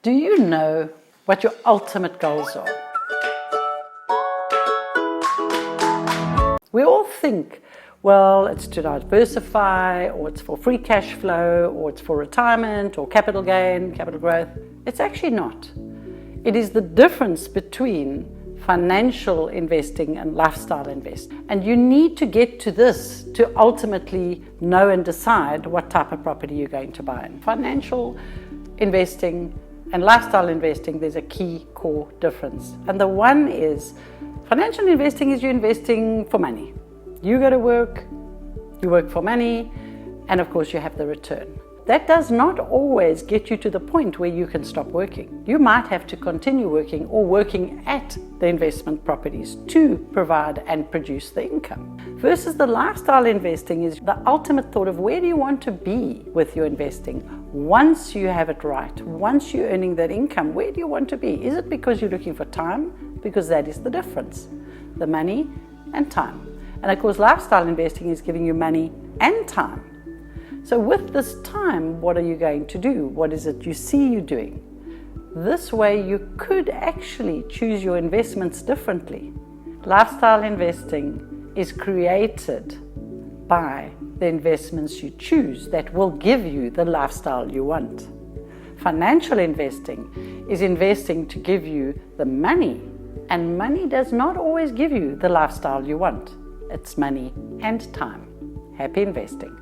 Do you know what your ultimate goals are? We all think, well, it's to diversify, or it's for free cash flow, or it's for retirement, or capital gain, capital growth. It's actually not. It is the difference between financial investing and lifestyle investing. And you need to get to this to ultimately know and decide what type of property you're going to buy. In financial investing and lifestyle investing, there's a key core difference. And the one is, financial investing is you're investing for money. You go to work, you work for money, and of course you have the return. That does not always get you to the point where you can stop working. You might have to continue working or working at the investment properties to provide and produce the income. Versus the lifestyle investing is the ultimate thought of where do you want to be with your investing? Once you have it right, once you're earning that income, where do you want to be? Is it because you're looking for time? Because that is the difference, the money and time. And of course, lifestyle investing is giving you money and time. So with this time, what are you going to do? What is it you see you doing? This way you could actually choose your investments differently. Lifestyle investing is created by the investments you choose that will give you the lifestyle you want. Financial investing is investing to give you the money, and money does not always give you the lifestyle you want. It's money and time. Happy investing.